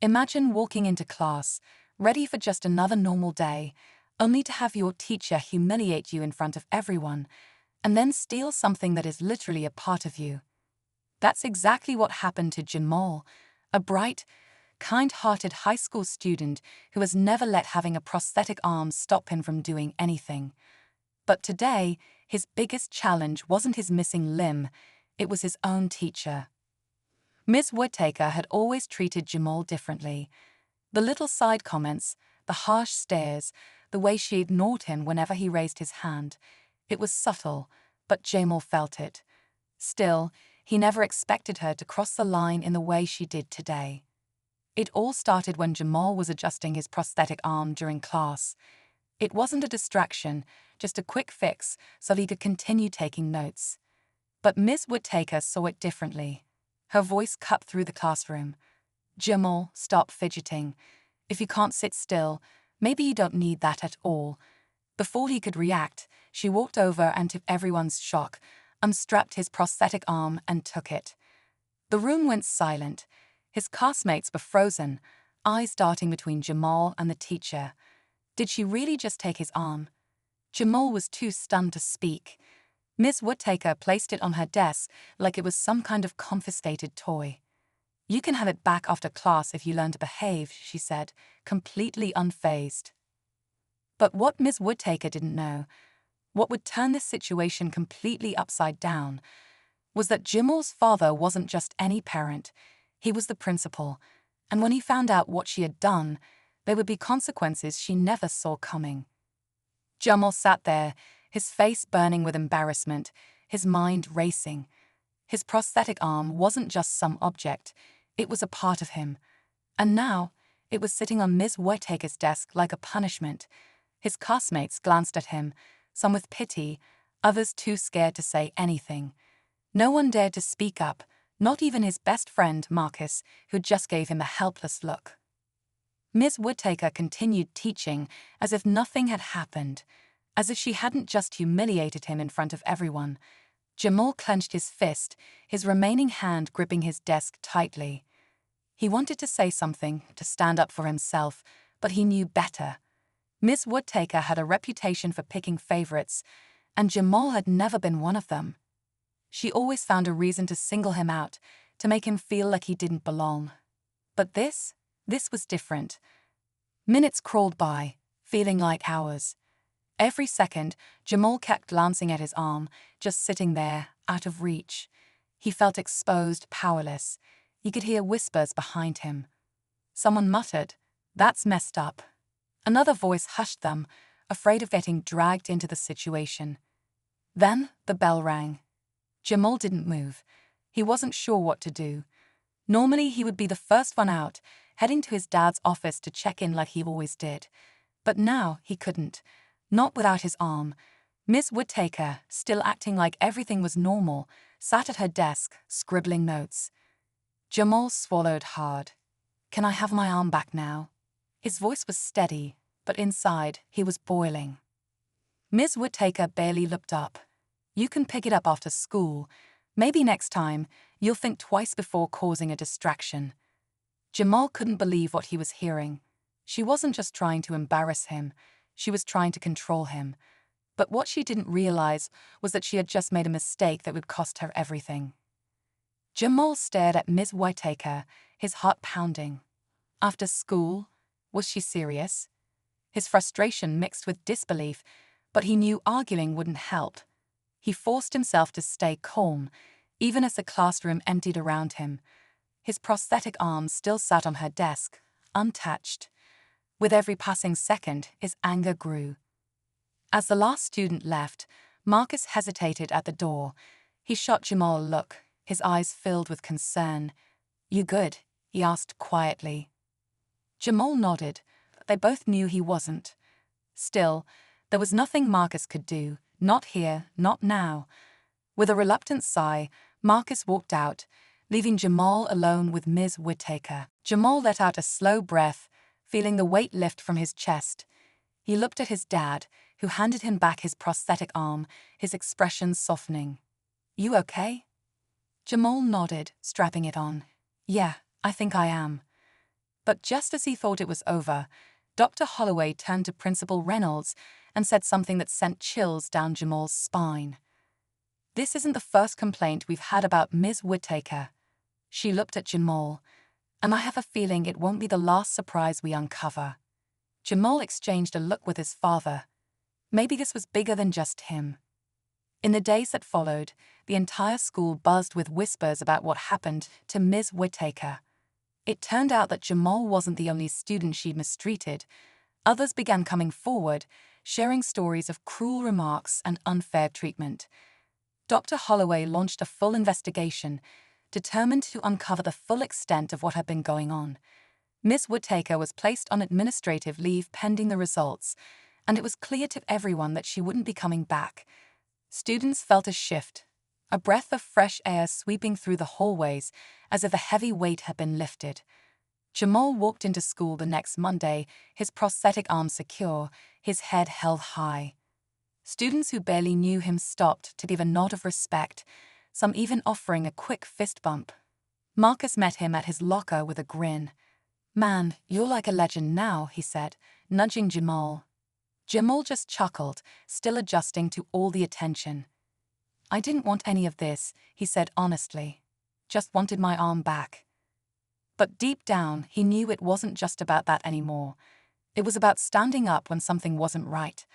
Imagine walking into class, ready for just another normal day, only to have your teacher humiliate you in front of everyone, and then steal something that is literally a part of you. That's exactly what happened to Jamal, a bright, kind-hearted high school student who has never let having a prosthetic arm stop him from doing anything. But today, his biggest challenge wasn't his missing limb, it was his own teacher. Miss Whittaker had always treated Jamal differently. The little side comments, the harsh stares, the way she ignored him whenever he raised his hand. It was subtle, but Jamal felt it. Still, he never expected her to cross the line in the way she did today. It all started when Jamal was adjusting his prosthetic arm during class. It wasn't a distraction, just a quick fix so he could continue taking notes. But Miss Whittaker saw it differently. Her voice cut through the classroom. "Jamal, stop fidgeting. If you can't sit still, maybe you don't need that at all." Before he could react, she walked over and, to everyone's shock, unstrapped his prosthetic arm and took it. The room went silent. His classmates were frozen, eyes darting between Jamal and the teacher. Did she really just take his arm? Jamal was too stunned to speak. Miss Whittaker placed it on her desk like it was some kind of confiscated toy. "You can have it back after class if you learn to behave," she said, completely unfazed. But what Miss Whittaker didn't know, what would turn this situation completely upside down, was that Jamal's father wasn't just any parent, he was the principal, and when he found out what she had done, there would be consequences she never saw coming. Jamal sat there, his face burning with embarrassment, his mind racing. His prosthetic arm wasn't just some object, it was a part of him. And now, it was sitting on Miss Whittaker's desk like a punishment. His classmates glanced at him, some with pity, others too scared to say anything. No one dared to speak up, not even his best friend, Marcus, who just gave him a helpless look. Miss Whittaker continued teaching as if nothing had happened, as if she hadn't just humiliated him in front of everyone. Jamal clenched his fist, his remaining hand gripping his desk tightly. He wanted to say something, to stand up for himself, but he knew better. Miss Whittaker had a reputation for picking favorites, and Jamal had never been one of them. She always found a reason to single him out, to make him feel like he didn't belong. But this was different. Minutes crawled by, feeling like hours. Every second, Jamal kept glancing at his arm, just sitting there, out of reach. He felt exposed, powerless. He could hear whispers behind him. Someone muttered, "That's messed up." Another voice hushed them, afraid of getting dragged into the situation. Then the bell rang. Jamal didn't move. He wasn't sure what to do. Normally he would be the first one out, heading to his dad's office to check in like he always did. But now he couldn't. Not without his arm. Miss Whittaker, still acting like everything was normal, sat at her desk, scribbling notes. Jamal swallowed hard. "Can I have my arm back now?" His voice was steady, but inside he was boiling. Miss Whittaker barely looked up. "You can pick it up after school. Maybe next time, you'll think twice before causing a distraction." Jamal couldn't believe what he was hearing. She wasn't just trying to embarrass him. She was trying to control him. But what she didn't realize was that she had just made a mistake that would cost her everything. Jamal stared at Miss Whittaker, his heart pounding. After school? Was she serious? His frustration mixed with disbelief, but he knew arguing wouldn't help. He forced himself to stay calm, even as the classroom emptied around him. His prosthetic arm still sat on her desk, untouched. With every passing second, his anger grew. As the last student left, Marcus hesitated at the door. He shot Jamal a look, his eyes filled with concern. "You good?" he asked quietly. Jamal nodded. They both knew he wasn't. Still, there was nothing Marcus could do, not here, not now. With a reluctant sigh, Marcus walked out, leaving Jamal alone with Ms. Whittaker. Jamal let out a slow breath, feeling the weight lift from his chest. He looked at his dad, who handed him back his prosthetic arm, his expression softening. "You okay?" Jamal nodded, strapping it on. "Yeah, I think I am." But just as he thought it was over, Dr. Holloway turned to Principal Reynolds and said something that sent chills down Jamal's spine. "This isn't the first complaint we've had about Ms. Whittaker." She looked at Jamal. "And I have a feeling it won't be the last surprise we uncover." Jamal exchanged a look with his father. Maybe this was bigger than just him. In the days that followed, the entire school buzzed with whispers about what happened to Ms. Whittaker. It turned out that Jamal wasn't the only student she'd mistreated. Others began coming forward, sharing stories of cruel remarks and unfair treatment. Dr. Holloway launched a full investigation, determined to uncover the full extent of what had been going on. Miss Whittaker was placed on administrative leave pending the results, and it was clear to everyone that she wouldn't be coming back. Students felt a shift, a breath of fresh air sweeping through the hallways as if a heavy weight had been lifted. Jamal walked into school the next Monday, his prosthetic arm secure, his head held high. Students who barely knew him stopped to give a nod of respect, some even offering a quick fist bump. Marcus met him at his locker with a grin. "Man, you're like a legend now," he said, nudging Jamal. Jamal just chuckled, still adjusting to all the attention. "I didn't want any of this," he said honestly. "Just wanted my arm back." But deep down, he knew it wasn't just about that anymore. It was about standing up when something wasn't right.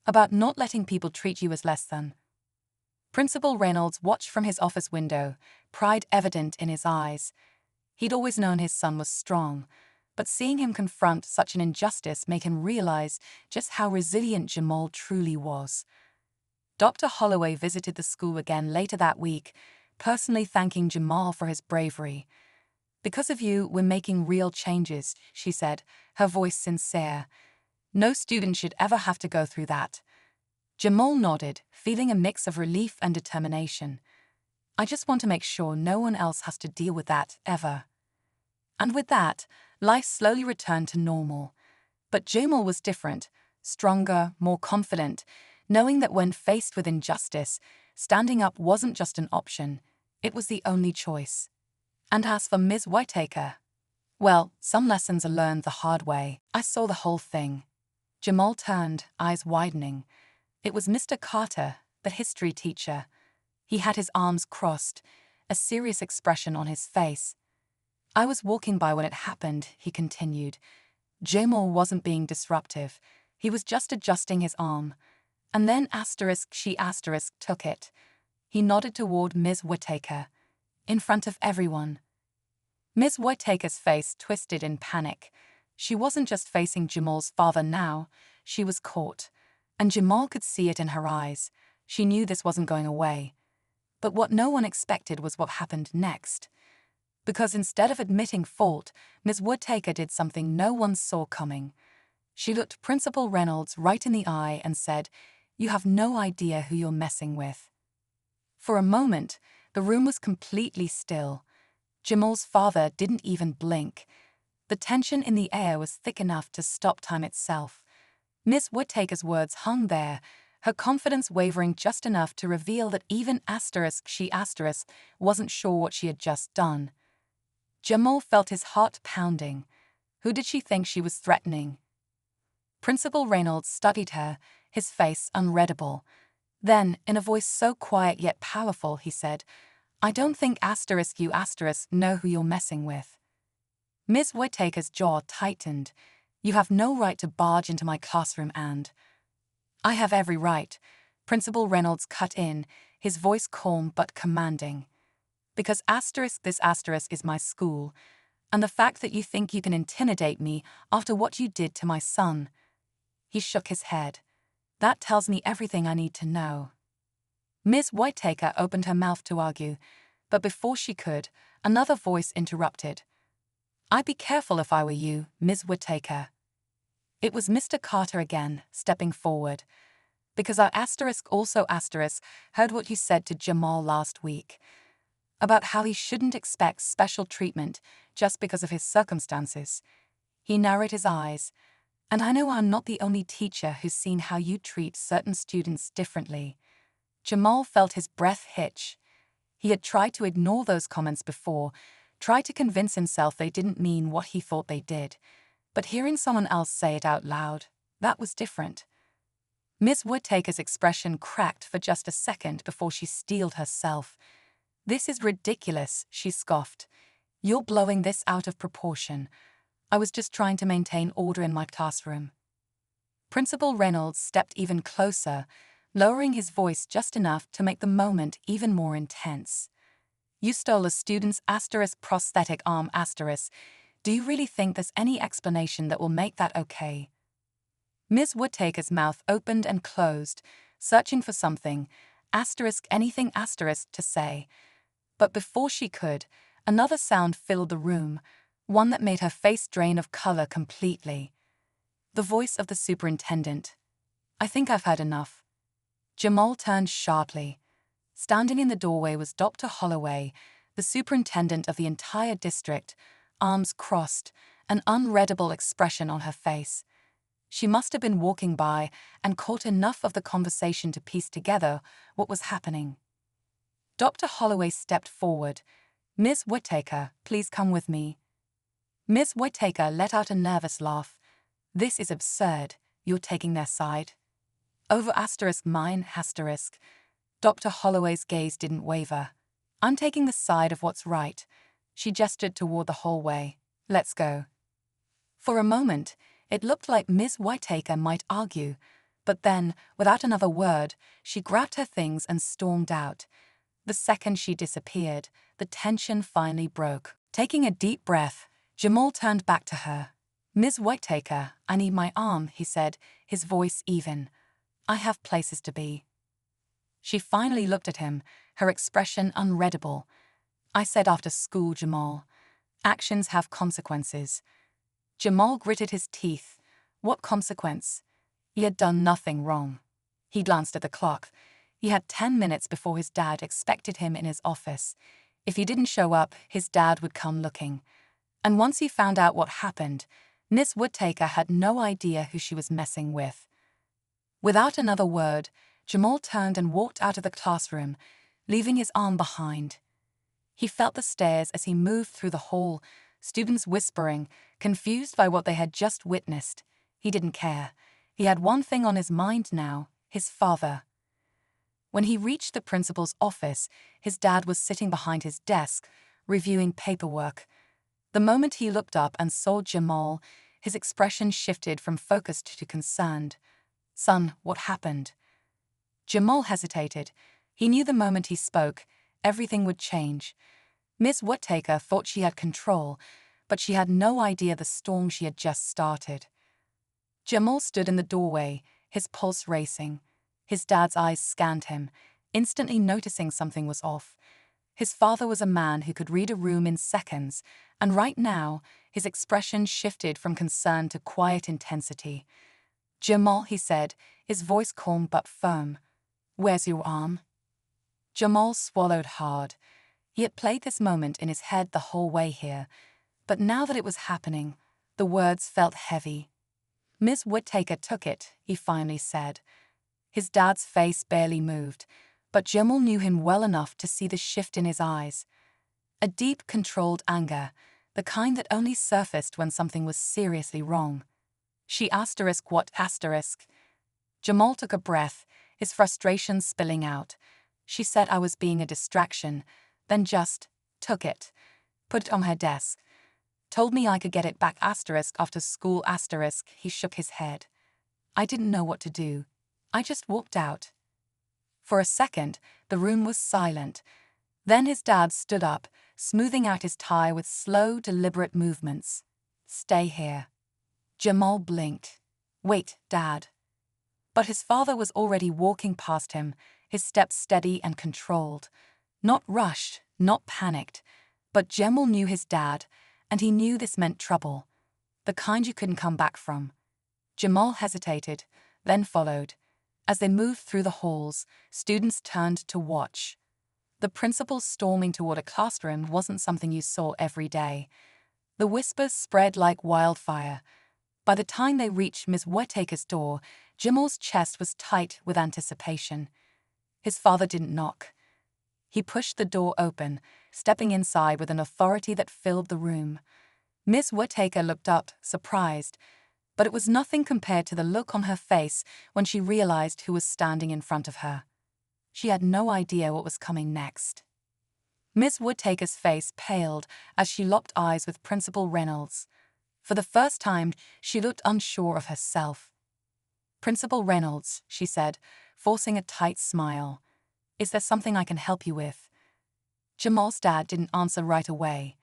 About not letting people treat you as less than. Principal Reynolds watched from his office window, pride evident in his eyes. He'd always known his son was strong, but seeing him confront such an injustice made him realize just how resilient Jamal truly was. Dr. Holloway visited the school again later that week, personally thanking Jamal for his bravery. "Because of you, we're making real changes," she said, her voice sincere. "No student should ever have to go through that." Jamal nodded, feeling a mix of relief and determination. "I just want to make sure no one else has to deal with that, ever." And with that, life slowly returned to normal. But Jamal was different, stronger, more confident, knowing that when faced with injustice, standing up wasn't just an option, it was the only choice. And as for Ms. Whittaker, well, some lessons are learned the hard way. "I saw the whole thing." Jamal turned, eyes widening. It was Mr. Carter, the history teacher. He had his arms crossed, a serious expression on his face. "I was walking by when it happened," he continued. Jamal wasn't being disruptive. He was just adjusting his arm. And then she took it. He nodded toward Ms. Whittaker. In front of everyone. Ms. Whittaker's face twisted in panic. She wasn't just facing Jamal's father now, she was caught. And Jamal could see it in her eyes. She knew this wasn't going away. But what no one expected was what happened next. Because instead of admitting fault, Ms. Whittaker did something no one saw coming. She looked Principal Reynolds right in the eye and said, "You have no idea who you're messing with." For a moment, the room was completely still. Jamal's father didn't even blink. The tension in the air was thick enough to stop time itself. Miss Whittaker's words hung there, her confidence wavering just enough to reveal that even she wasn't sure what she had just done. Jamal felt his heart pounding. Who did she think she was threatening? Principal Reynolds studied her, his face unreadable. Then, in a voice so quiet yet powerful, he said, "I don't think you know who you're messing with." Miss Whittaker's jaw tightened. "You have no right to barge into my classroom and—" "I have every right," Principal Reynolds cut in, his voice calm but commanding. "Because this is my school, and the fact that you think you can intimidate me after what you did to my son." He shook his head. "That tells me everything I need to know." Miss Whittaker opened her mouth to argue, but before she could, another voice interrupted. "I'd be careful if I were you, Ms. Whittaker." It was Mr. Carter again, stepping forward. "Because I heard what you said to Jamal last week, about how he shouldn't expect special treatment just because of his circumstances." He narrowed his eyes. "And I know I'm not the only teacher who's seen how you treat certain students differently." Jamal felt his breath hitch. He had tried to ignore those comments before, tried to convince himself they didn't mean what he thought they did. But hearing someone else say it out loud, that was different. Miss Woodtaker's expression cracked for just a second before she steeled herself. "This is ridiculous," she scoffed. "You're blowing this out of proportion. I was just trying to maintain order in my classroom." Principal Reynolds stepped even closer, lowering his voice just enough to make the moment even more intense. "You stole a student's prosthetic arm. Do you really think there's any explanation that will make that okay?" Ms. Woodtaker's mouth opened and closed, searching for something, anything to say. But before she could, another sound filled the room, one that made her face drain of color completely. The voice of the superintendent. "I think I've heard enough." Jamal turned sharply. Standing in the doorway was Dr. Holloway, the superintendent of the entire district, arms crossed, an unreadable expression on her face. She must have been walking by and caught enough of the conversation to piece together what was happening. Dr. Holloway stepped forward. "Miss Woodtaker, please come with me." Miss Woodtaker let out a nervous laugh. "This is absurd. You're taking their side." "Over mine. Dr. Holloway's gaze didn't waver. "I'm taking the side of what's right." She gestured toward the hallway. "Let's go." For a moment, it looked like Miss Whittaker might argue, but then, without another word, she grabbed her things and stormed out. The second she disappeared, the tension finally broke. Taking a deep breath, Jamal turned back to her. "Miss Whittaker, I need my arm," he said, his voice even. "I have places to be." She finally looked at him, her expression unreadable. "I said after school, Jamal. Actions have consequences." Jamal gritted his teeth. What consequence? He had done nothing wrong. He glanced at the clock. He had 10 minutes before his dad expected him in his office. If he didn't show up, his dad would come looking. And once he found out what happened, Miss Woodtaker had no idea who she was messing with. Without another word, Jamal turned and walked out of the classroom, leaving his arm behind. He felt the stares as he moved through the hall, students whispering, confused by what they had just witnessed. He didn't care. He had one thing on his mind now, his father. When he reached the principal's office, his dad was sitting behind his desk, reviewing paperwork. The moment he looked up and saw Jamal, his expression shifted from focused to concerned. "Son, what happened?" Jamal hesitated. He knew the moment he spoke, everything would change. Miss Woodtaker thought she had control, but she had no idea the storm she had just started. Jamal stood in the doorway, his pulse racing. His dad's eyes scanned him, instantly noticing something was off. His father was a man who could read a room in seconds, and right now, his expression shifted from concern to quiet intensity. "Jamal," he said, his voice calm but firm. "Where's your arm?" Jamal swallowed hard. He had played this moment in his head the whole way here, but now that it was happening, the words felt heavy. "Miss Woodtaker took it," he finally said. His dad's face barely moved, but Jamal knew him well enough to see the shift in his eyes. A deep, controlled anger, the kind that only surfaced when something was seriously wrong. "She what?" Jamal took a breath, his frustration spilling out. "She said I was being a distraction, then just took it, put it on her desk. Told me I could get it back after school. He shook his head. "I didn't know what to do. I just walked out." For a second, the room was silent. Then his dad stood up, smoothing out his tie with slow, deliberate movements. "Stay here." Jamal blinked. "Wait, Dad." But his father was already walking past him, his steps steady and controlled. Not rushed, not panicked, but Jamal knew his dad, and he knew this meant trouble. The kind you couldn't come back from. Jamal hesitated, then followed. As they moved through the halls, students turned to watch. The principal storming toward a classroom wasn't something you saw every day. The whispers spread like wildfire. By the time they reached Miss Whittaker's door, Jamal's chest was tight with anticipation. His father didn't knock. He pushed the door open, stepping inside with an authority that filled the room. Miss Whittaker looked up, surprised, but it was nothing compared to the look on her face when she realized who was standing in front of her. She had no idea what was coming next. Miss Whittaker's face paled as she locked eyes with Principal Reynolds. For the first time, she looked unsure of herself. "Principal Reynolds," she said, forcing a tight smile, "is there something I can help you with?" Jamal's dad didn't answer right away.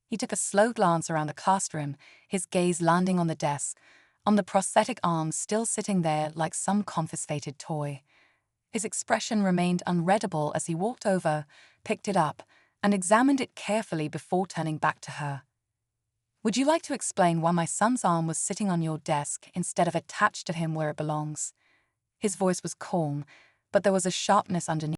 He took a slow glance around the classroom, his gaze landing on the desk, on the prosthetic arms still sitting there like some confiscated toy. His expression remained unreadable as he walked over, picked it up, and examined it carefully before turning back to her. "Would you like to explain why my son's arm was sitting on your desk instead of attached to him where it belongs?" His voice was calm, but there was a sharpness underneath.